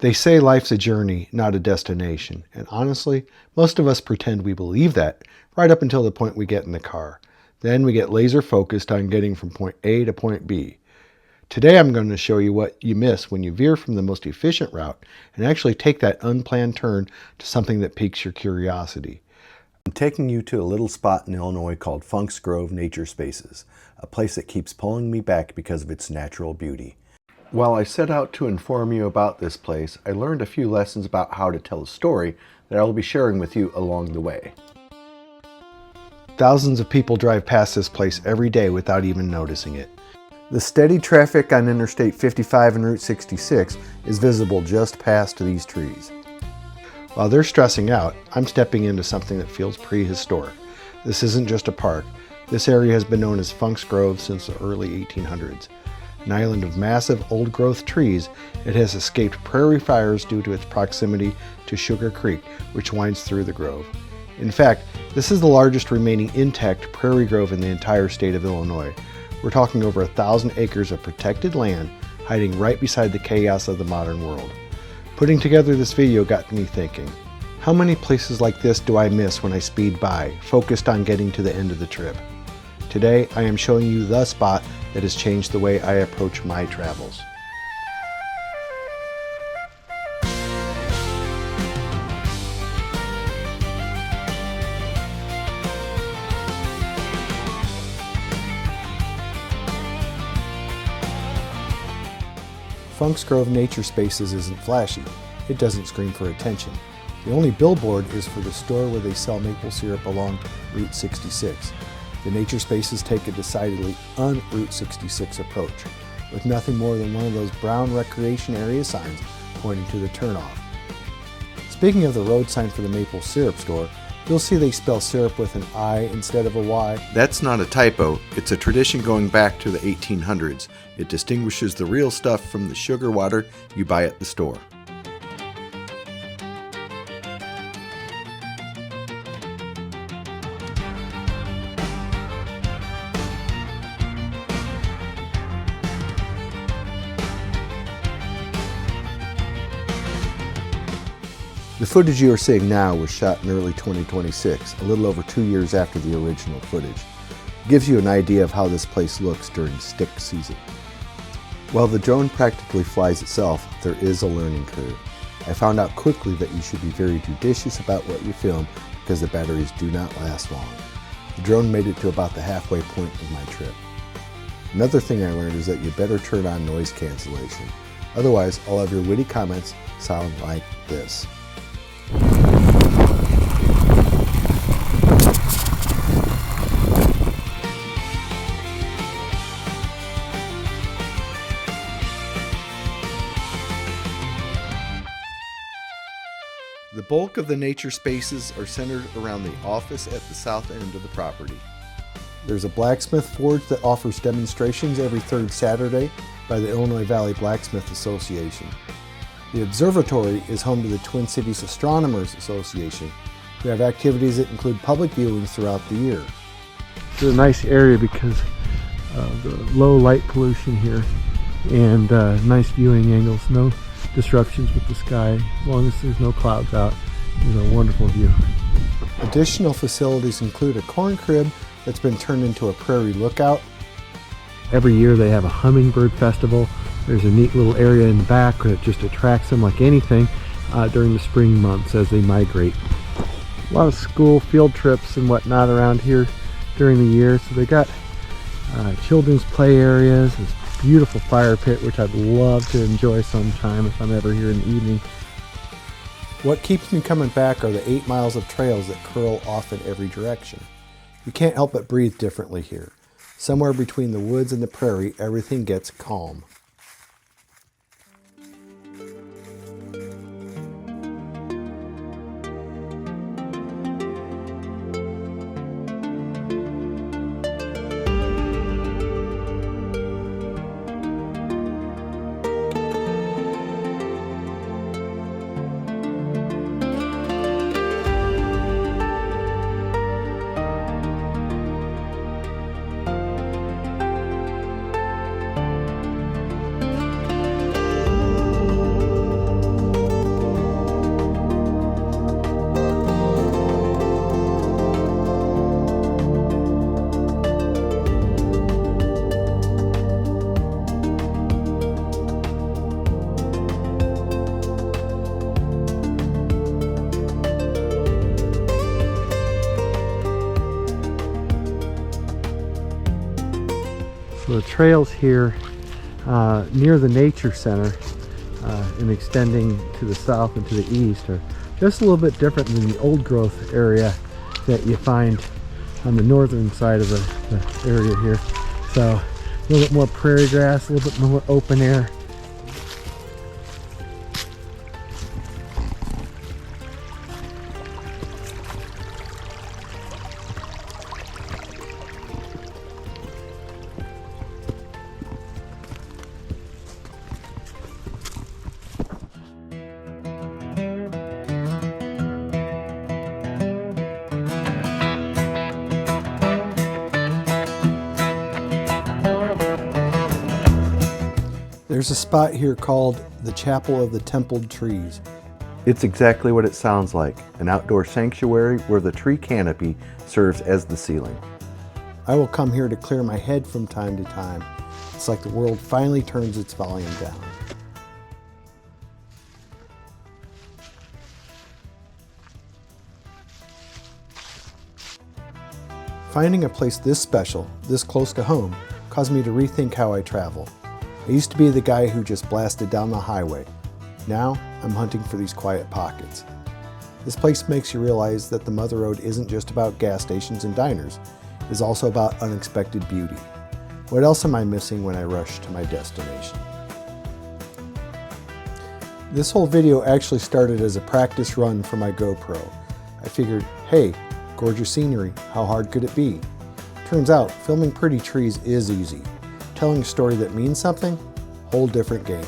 They say life's a journey, not a destination. And honestly, most of us pretend we believe that right up until the point we get in the car. Then we get laser focused on getting from point A to point B. Today I'm going to show you what you miss when you veer from the most efficient route and actually take that unplanned turn to something that piques your curiosity. I'm taking you to a little spot in Illinois called Funk's Grove Nature Spaces, a place that keeps pulling me back because of its natural beauty. While I set out to inform you about this place, I learned a few lessons about how to tell a story that I will be sharing with you along the way. Thousands of people drive past this place every day without even noticing it. The steady traffic on Interstate 55 and Route 66 is visible just past these trees. While they're stressing out, I'm stepping into something that feels prehistoric. This isn't just a park. This area has been known as Funk's Grove since the early 1800s. An island of massive old-growth trees, it has escaped prairie fires due to its proximity to Sugar Creek, which winds through the grove. In fact, this is the largest remaining intact prairie grove in the entire state of Illinois. We're talking over 1,000 acres of protected land hiding right beside the chaos of the modern world. Putting together this video got me thinking, how many places like this do I miss when I speed by, focused on getting to the end of the trip? Today, I am showing you the spot that has changed the way I approach my travels. Funk's Grove Nature Spaces isn't flashy. It doesn't scream for attention. The only billboard is for the store where they sell maple syrup along Route 66. The Nature Spaces take a decidedly un-Route 66 approach, with nothing more than one of those brown recreation area signs pointing to the turnoff. Speaking of the road sign for the maple syrup store, you'll see they spell syrup with an I instead of a Y. That's not a typo. It's a tradition going back to the 1800s. It distinguishes the real stuff from the sugar water you buy at the store. The footage you are seeing now was shot in early 2026, a little over 2 years after the original footage. It gives you an idea of how this place looks during stick season. While the drone practically flies itself, there is a learning curve. I found out quickly that you should be very judicious about what you film because the batteries do not last long. The drone made it to about the halfway point of my trip. Another thing I learned is that you better turn on noise cancellation. Otherwise, all of your witty comments sound like this. The bulk of the nature spaces are centered around the office at the south end of the property. There's a blacksmith forge that offers demonstrations every third Saturday by the Illinois Valley Blacksmith Association. The observatory is home to the Twin Cities Astronomers Association, who have activities that include public viewings throughout the year. It's a nice area because of the low light pollution here and nice viewing angles, no disruptions with the sky. As long as there's no clouds out, there's a wonderful view. Additional facilities include a corn crib that's been turned into a prairie lookout. Every year they have a hummingbird festival. There's a neat little area in the back that just attracts them like anything during the spring months as they migrate. A lot of school field trips and whatnot around here during the year. So they got children's play areas, this beautiful fire pit, which I'd love to enjoy sometime if I'm ever here in the evening. What keeps me coming back are the 8 miles of trails that curl off in every direction. You can't help but breathe differently here. Somewhere between the woods and the prairie, everything gets calm. the trails here near the nature center and extending to the south and to the east are just a little bit different than the old growth area that you find on the northern side of the area here. So a little bit more prairie grass, a little bit more open air. There's a spot here called the Chapel of the Templed Trees. It's exactly what it sounds like, an outdoor sanctuary where the tree canopy serves as the ceiling. I will come here to clear my head from time to time. It's like the world finally turns its volume down. Finding a place this special, this close to home, caused me to rethink how I travel. I used to be the guy who just blasted down the highway. Now, I'm hunting for these quiet pockets. This place makes you realize that the Mother Road isn't just about gas stations and diners. It's also about unexpected beauty. What else am I missing when I rush to my destination? This whole video actually started as a practice run for my GoPro. I figured, hey, gorgeous scenery, how hard could it be? Turns out, filming pretty trees is easy. Telling a story that means something, whole different game.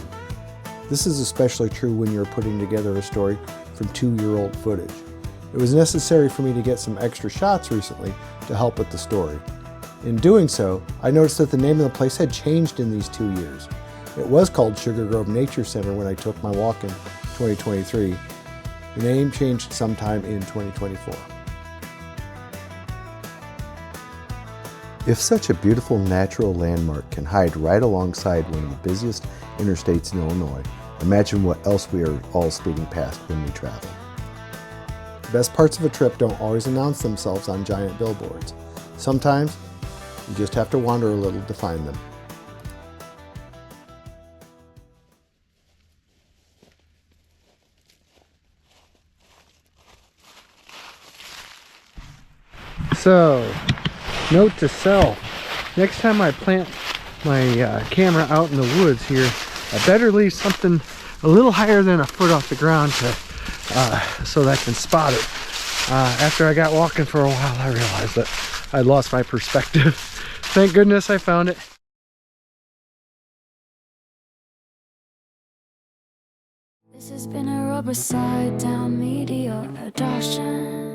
This is especially true when you're putting together a story from 2-year-old footage. It was necessary for me to get some extra shots recently to help with the story. In doing so, I noticed that the name of the place had changed in these 2 years. It was called Sugar Grove Nature Center when I took my walk in 2023. The name changed sometime in 2024. If such a beautiful natural landmark can hide right alongside one of the busiest interstates in Illinois, imagine what else we are all speeding past when we travel. The best parts of a trip don't always announce themselves on giant billboards. Sometimes, you just have to wander a little to find them. So, note to self, next time I plant my camera out in the woods here, I better leave something a little higher than a foot off the ground so that I can spot it. After I got walking for a while, I realized that I lost my perspective. Thank goodness I found it. This has been a Rubberside Down Media production.